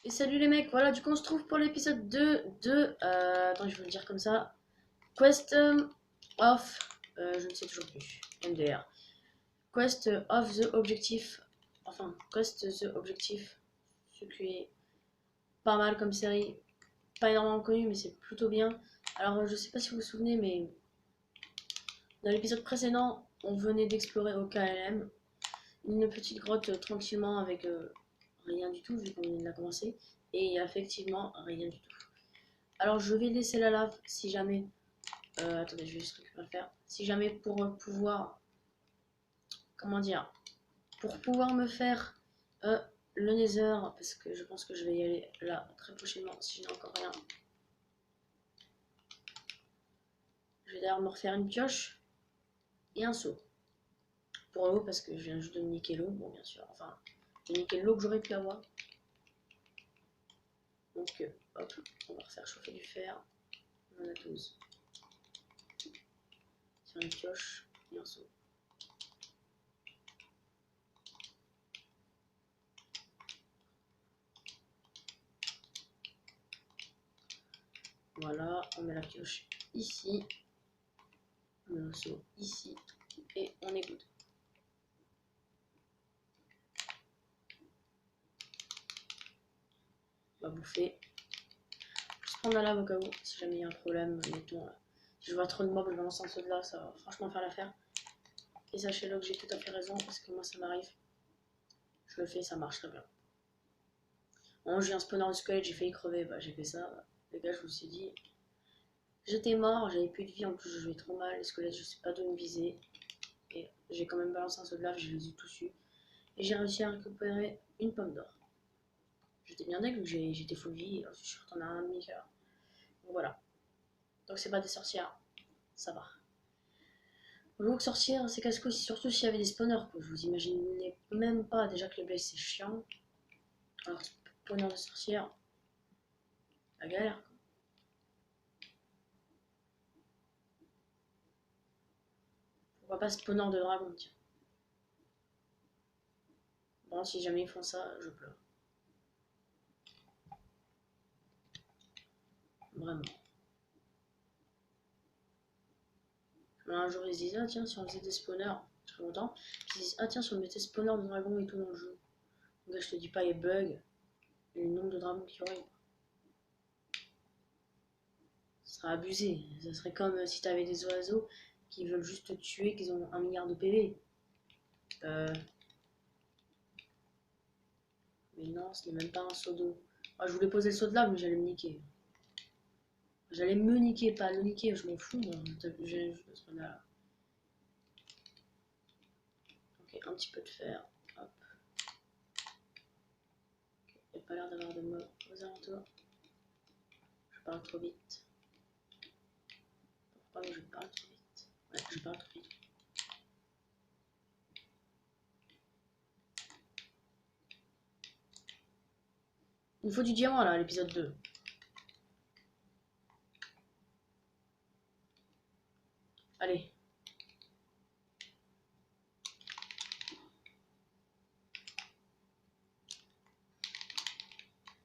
Et salut les mecs, voilà, du coup on se trouve pour l'épisode 2 de... attends, je vais le dire comme ça. Quest of... je ne sais toujours plus. MDR. Quest of the Objectif. Enfin, Quest the Objectif. Ce qui est pas mal comme série. Pas énormément connu, mais c'est plutôt bien. Alors, je sais pas si vous vous souvenez, mais... Dans l'épisode précédent, on venait d'explorer au KLM. Une petite grotte tranquillement avec rien du tout, vu qu'on vient de la commencer. Et effectivement, rien du tout. Alors je vais laisser la lave si jamais. Attendez, je vais juste récupérer le fer. Si jamais pour pouvoir. Comment dire. Pour pouvoir me faire le nether. Parce que je pense que je vais y aller là très prochainement si je n'ai encore rien. Je vais d'ailleurs me refaire une pioche et un seau. Pour l'eau parce que je viens juste de niquer l'eau. Bon, bien sûr. Enfin, j'ai niqué l'eau que j'aurais pu avoir. Donc hop, on va refaire chauffer du fer. On en a 12. Sur une pioche et un seau. Voilà, on met la pioche ici, on met le seau ici, et on est good. On va bouffer. Juste prendre la lave au cas où, si jamais il y a un problème, mettons, si je vois trop de mobs, je vais lancer un saut de là, ça va franchement faire l'affaire. Et sachez-le que j'ai tout à fait raison, parce que moi ça m'arrive. Je le fais, ça marche très bien. Bon, j'ai un spawner de squelette, j'ai failli crever, bah j'ai fait ça. Les gars, je vous ai dit, j'étais mort, j'avais plus de vie, en plus je jouais trop mal, les squelettes, je sais pas d'où me viser. Et j'ai quand même balancé un saut de lave, je les ai tous eu. Et j'ai réussi à récupérer une pomme d'or. J'étais bien deg, j'étais full vie, je suis retourné à un demi-cœur. Donc voilà. Donc c'est pas des sorcières, ça va. Donc sorcières, c'est casse-couille, surtout s'il y avait des spawners, quoi. Je vous imaginez même pas, déjà que les blazes c'est chiant. Alors spawner de sorcières, la galère, quoi. Pourquoi pas spawner de dragon, tiens. Bon, si jamais ils font ça, je pleure. Vraiment. Alors, un jour ils se disent, ah tiens, si on faisait des spawners, je serais content. Ils se disent, ah tiens, si on mettait spawner de dragon et tout dans le jeu. Donc là, je te dis pas les bugs, et le nombre de dragons qu'il y aurait. Ce serait abusé. Ce serait comme si t'avais des oiseaux qui veulent juste te tuer, qu'ils ont 1 milliard de PV. Mais non, ce n'est même pas un seau d'eau. Ah, je voulais poser le seau de lave, mais j'allais me niquer. J'allais me niquer, pas le niquer, je m'en fous. Moi. Là. Ok, un petit peu de fer. Hop. Il n'y a pas l'air d'avoir de mobs aux alentours. Je parle trop vite. Pourquoi je parle trop vite? Ouais, je parle trop vite. Il me faut du diamant là, à l'épisode 2. Allez.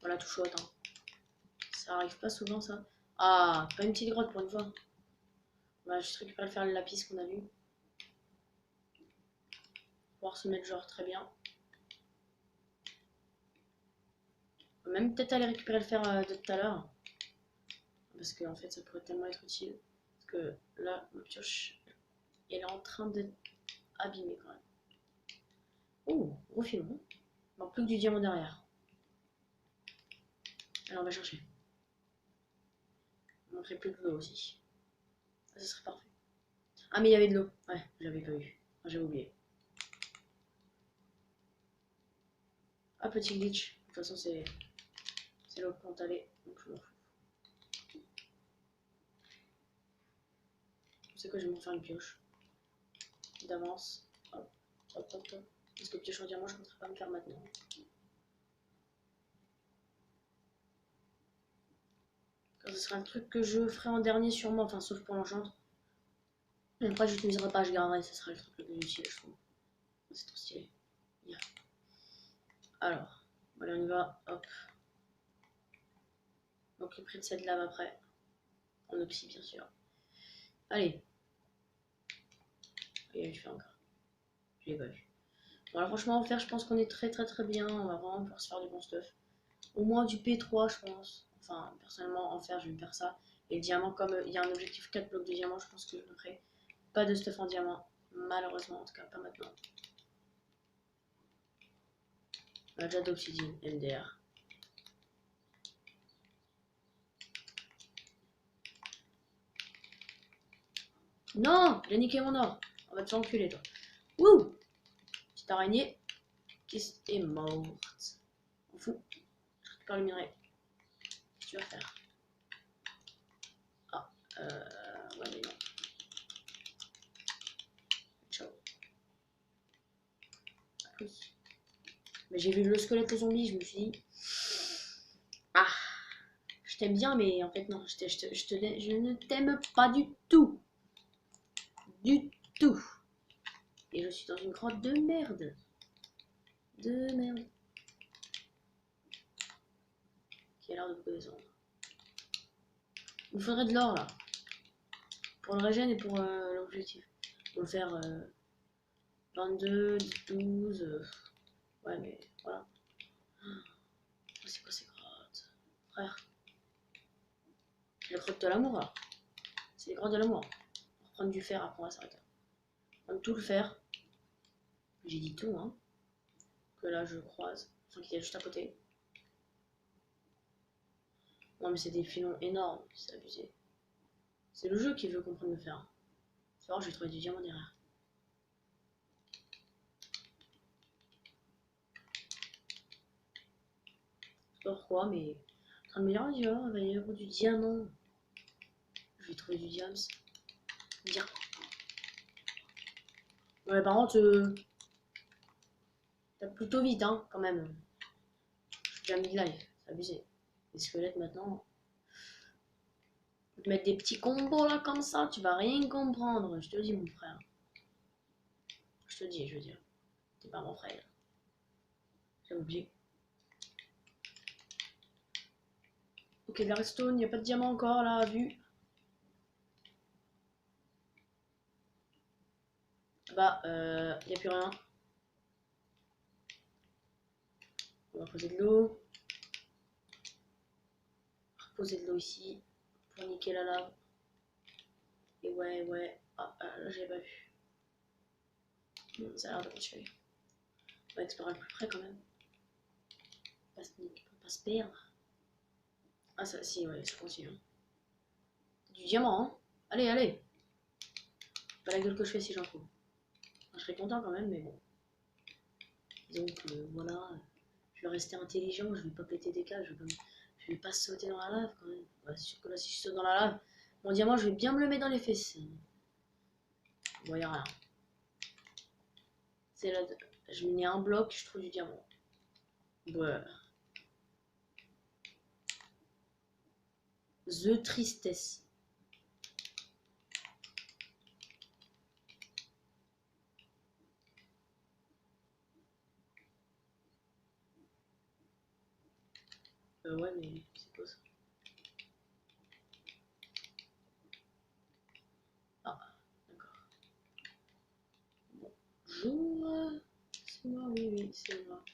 Voilà, tout chouette. Hein. Ça arrive pas souvent ça. Ah, pas une petite grotte pour une fois. On va juste récupérer le fer et le lapis qu'on a vu. Pouvoir se mettre genre très bien. On va même peut-être aller récupérer le fer de tout à l'heure. Parce que en fait ça pourrait tellement être utile. Parce que là, ma pioche, elle est en train d'être abîmée quand même. Oh, gros filon. Il manque plus que du diamant derrière. Alors on va chercher. Il manquerait plus que de l'eau aussi. Ça, ce serait parfait. Ah mais il y avait de l'eau. Ouais, je l'avais pas vu. Enfin, j'avais oublié. Ah, petit glitch. De toute façon c'est l'eau qu'on allait. Donc je m'en fous. C'est quoi, je vais m'en faire une pioche. D'avance. Hop, hop, hop, hop. Parce que pioche en diamant, je ne compterai pas me faire maintenant. Ce sera un truc que je ferai en dernier sûrement, enfin sauf pour l'enchantre. Et après je n'utiliserai pas, je garderai, ce sera le truc le plus utile je trouve. C'est trop stylé. Yeah. Alors, allez on y va, hop. m'occuperai de cette lave après. En opsie, bien sûr. Allez. Et je fais encore. Je l'ai pas vu. Bon, alors franchement, en fer, je pense qu'on est très bien. On va vraiment pouvoir se faire du bon stuff. Au moins du P3, je pense. Enfin, personnellement, en fer, je vais me faire ça. Et le diamant, comme il y a un objectif 4 blocs de diamant, je pense que je le ferai. Pas de stuff en diamant. Malheureusement, en tout cas, pas maintenant. On a déjà d'obsidienne, MDR. Non, j'ai niqué mon or. On va te l'enculer, toi. Wouh! Petite araignée qui est morte. On fout. Je récupère le minerai. Qu'est-ce que tu vas faire? Ah, ouais, mais non. Ciao. À plus. Mais j'ai vu le squelette le zombie, je me suis dit. Ah! Je t'aime bien, mais en fait, non. Je ne t'aime pas du tout. Du tout. Et je suis dans une grotte de merde. De merde. Qui a l'air de beaucoup descendre. Il me faudrait de l'or là. Pour le régène et pour l'objectif. On va faire 22, 12. Ouais, mais voilà. C'est quoi ces grottes? Frère. La grotte de l'amour là. C'est les grottes de l'amour. On va prendre du fer, après on va s'arrêter. On va tout le fer. J'ai dit tout, hein. Que là je croise. Enfin, qu'il y a juste à côté. Non, mais c'est des filons énormes. C'est abusé. C'est le jeu qui veut qu'on prenne le fer. C'est vrai, je vais trouver du diamant derrière. Je sais pas pourquoi, mais. En train de me dire, oh, il va y avoir du diamant. Je vais trouver du diams. Bien. Ouais, par contre, tape plutôt vite, hein, quand même. J'ai déjà mis de live, c'est abusé. Les squelettes maintenant. Mettre des petits combos là comme ça, tu vas rien comprendre. Je te le dis, mon frère. Je te le dis, je veux dire. T'es pas mon frère. J'ai oublié. Ok, la redstone, il n'y a pas de diamant encore là, vu. Bah, il n'y a plus rien. On va poser de l'eau. Reposer de l'eau ici. Pour niquer la lave. Et ouais. Ah, là, j'ai pas vu. Ça a l'air de continuer. On va explorer le plus près quand même. Pas se perdre. Ah, ça, si, ouais, ça continue. Du diamant, hein. Allez. Pas la gueule que je fais si j'en trouve. Enfin, je serais content quand même, mais bon. Donc, voilà. Je vais rester intelligent, je vais pas péter des câbles, je vais pas sauter dans la lave quand même. Ouais, c'est sûr que là, si je saute dans la lave, mon diamant, je vais bien me le mettre dans les fesses. Bon, y'a rien. C'est là, je mets un bloc, je trouve du diamant. Ouais. The tristesse. Ouais, mais c'est quoi ça? Ah, d'accord. Bonjour. C'est moi, oui, c'est moi.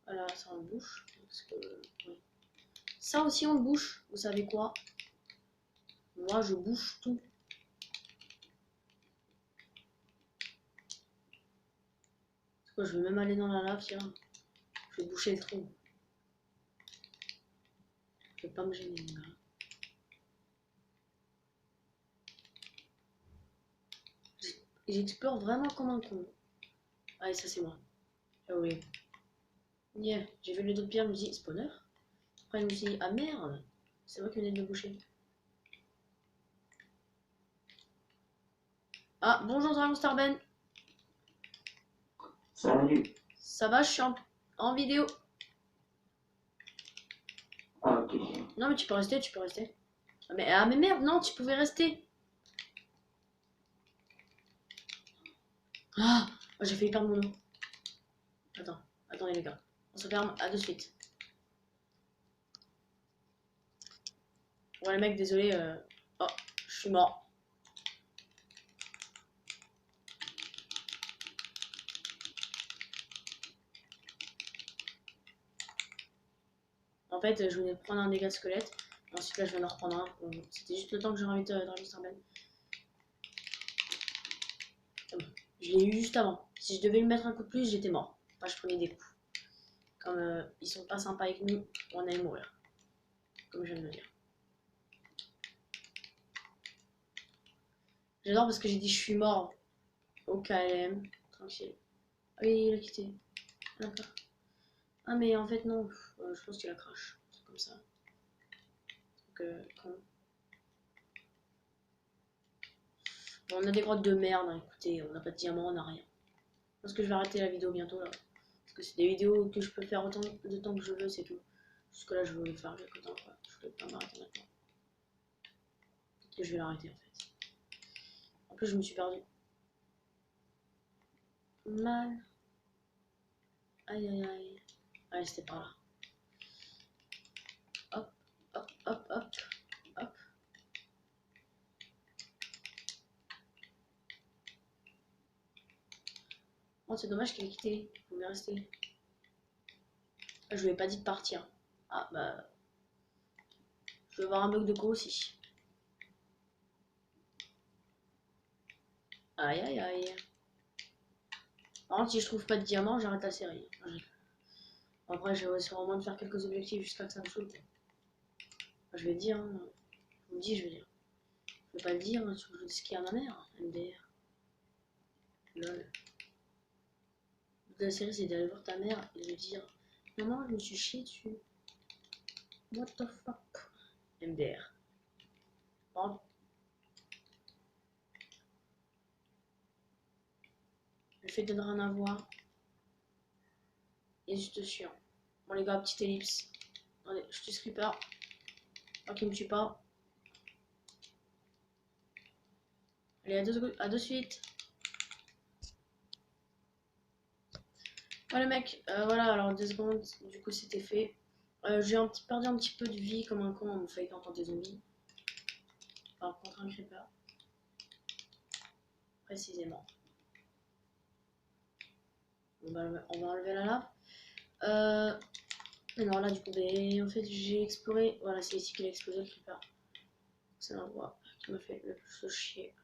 Voilà, ça on le bouche. Parce que, oui. Ça aussi on le bouche. Vous savez quoi? Moi, je bouche tout. Parce que je vais même aller dans la lave, tiens. Je vais boucher le trou. Je vais pas me gêner, mon gars. J'explore vraiment comme un con. Allez, ça c'est moi. Ah oui. Yeah. J'ai vu les deux pierres, je me dis spawner. Après, je me suis dit, ah merde, c'est moi qui venais de le boucher. Ah, bonjour Dragon Starben. Salut. Ça va, je suis en vidéo. Ah, ok. Non, mais tu peux rester, tu peux rester. Ah, mais merde, non, tu pouvais rester. Ah, j'ai failli perdre mon nom. Attendez les gars. On se ferme, à de suite. Ouais les mecs, désolé. Oh, je suis mort. En fait, je venais de prendre un dégât de squelette. Ensuite, là, je viens d'en reprendre un. Bon, c'était juste le temps que j'ai envie de Mr. Ben. Je l'ai eu juste avant. Si je devais lui mettre un coup de plus, j'étais mort. Enfin, je prenais des coups. Comme ils sont pas sympas avec nous, on allait mourir. Comme je viens de le dire. J'adore parce que j'ai dit je suis mort au KLM. Tranquille. Ah oui, il a quitté. D'accord. Ah mais en fait non. Je pense qu'il a crash. C'est comme ça. Donc, con. Bon, on a des grottes de merde, hein. Écoutez, on n'a pas de diamant, on n'a rien. Je pense que je vais arrêter la vidéo bientôt là. Parce que c'est des vidéos que je peux faire autant de temps que je veux, c'est tout. Jusque là, je veux faire le temps, quoi. Je peux pas m'arrêter maintenant. Peut-être que je vais l'arrêter en fait. En plus, je me suis perdu. Mal. Aïe aïe aïe. Allez, c'était par là. Hop, hop, hop, hop, hop. Oh, c'est dommage qu'il ait quitté. Il pouvait rester. Ah, je lui ai pas dit de partir. Ah, bah. Je vais avoir un bug de co aussi. Aïe aïe aïe. Par contre, si je trouve pas de diamant, j'arrête la série. Après, je vais sûrement de faire quelques objectifs jusqu'à que ça me saoule. Je vais dire, hein. Je vous le dis, je vais dire. Je vais pas le dire, hein, je veux skier à ma mère. MDR. Lol. Le but de la série, c'est d'aller voir ta mère et de lui dire maman, je me suis chié dessus. What the fuck? MDR. Pardon. Le fait de ne rien avoir est juste chiant. Bon, les gars, petite ellipse. Allez, je tue Creeper. Tant qu'il me tue pas. Allez, à de suite. Voilà, mec. Voilà, alors 2 secondes. Du coup, c'était fait. J'ai perdu un petit peu de vie comme un con en fightant contre des zombies. Enfin, contre un creeper. Précisément. On va enlever la lave. Non, là, du coup, ben, en fait, j'ai exploré. Voilà, c'est ici qu'il a explosé le creeper. C'est l'endroit qui m'a fait le plus chier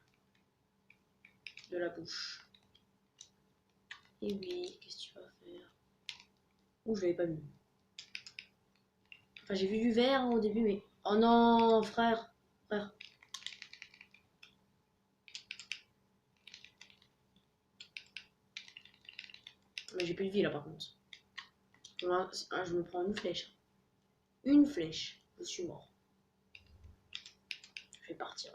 de la bouche. Et oui, qu'est-ce que tu vas faire? Ouh, je l'avais pas vu. Enfin, j'ai vu du vert hein, au début, mais. Oh non, frère! Frère. Mais j'ai plus de vie là par contre. Je me prends une flèche. Une flèche. Je suis mort. Je vais partir.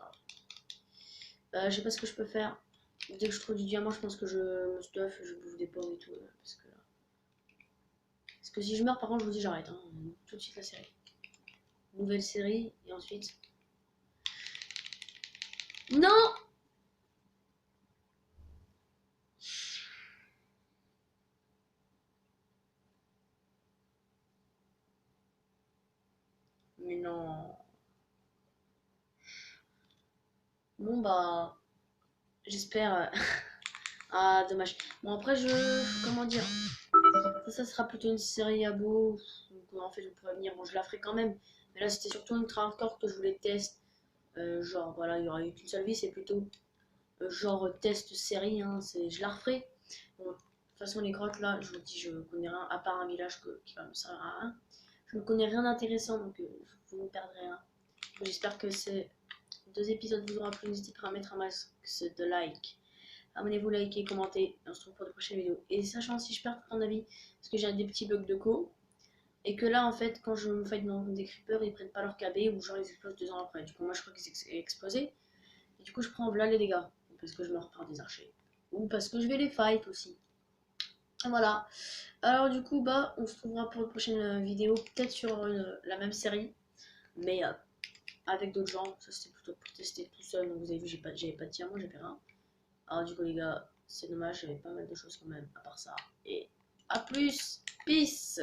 Je sais pas ce que je peux faire. Dès que je trouve du diamant, je pense que je me stuff, je bouffe des pommes et tout. Parce que si je meurs, par contre, je vous dis, j'arrête. Hein, tout de suite la série. Nouvelle série, et ensuite. Non! Mais non. Bon, bah. J'espère. Ah, dommage. Bon, après, comment dire? Ça sera plutôt une série à beau. Donc, en fait, je pourrais venir. Bon, je la ferai quand même. Mais là, c'était surtout une hardcore que je voulais tester. Genre, voilà, il y aura eu qu'une seule vie. C'est plutôt genre test série. Hein, je la referai. Bon, de toute façon, les grottes là, je vous dis, je connais rien. À part un village qui va me servir à rien. Je ne connais rien d'intéressant. Donc, vous ne perdrez rien. J'espère que ces 2 épisodes vous aura plu. N'hésitez pas à mettre un max de like. Abonnez-vous, likez, commentez, et on se retrouve pour de prochaines vidéos. Et sachant si je perds mon avis, parce que j'ai des petits bugs de co, et que là en fait, quand je me fight dans des creepers, ils prennent pas leur KB ou genre ils explosent 2 ans après. Du coup, moi je crois qu'ils explosé, et du coup, je prends là les dégâts, parce que je me repars des archers, ou parce que je vais les fight aussi. Voilà. Alors, du coup, bah, on se retrouvera pour une prochaine vidéo, peut-être sur la même série, mais avec d'autres gens. Ça, c'était plutôt pour tester tout seul. Donc, vous avez vu, j'avais pas de diamant, j'avais rien. Alors du coup les gars, c'est dommage, j'avais pas mal de choses quand même à part ça. Et à plus! Peace.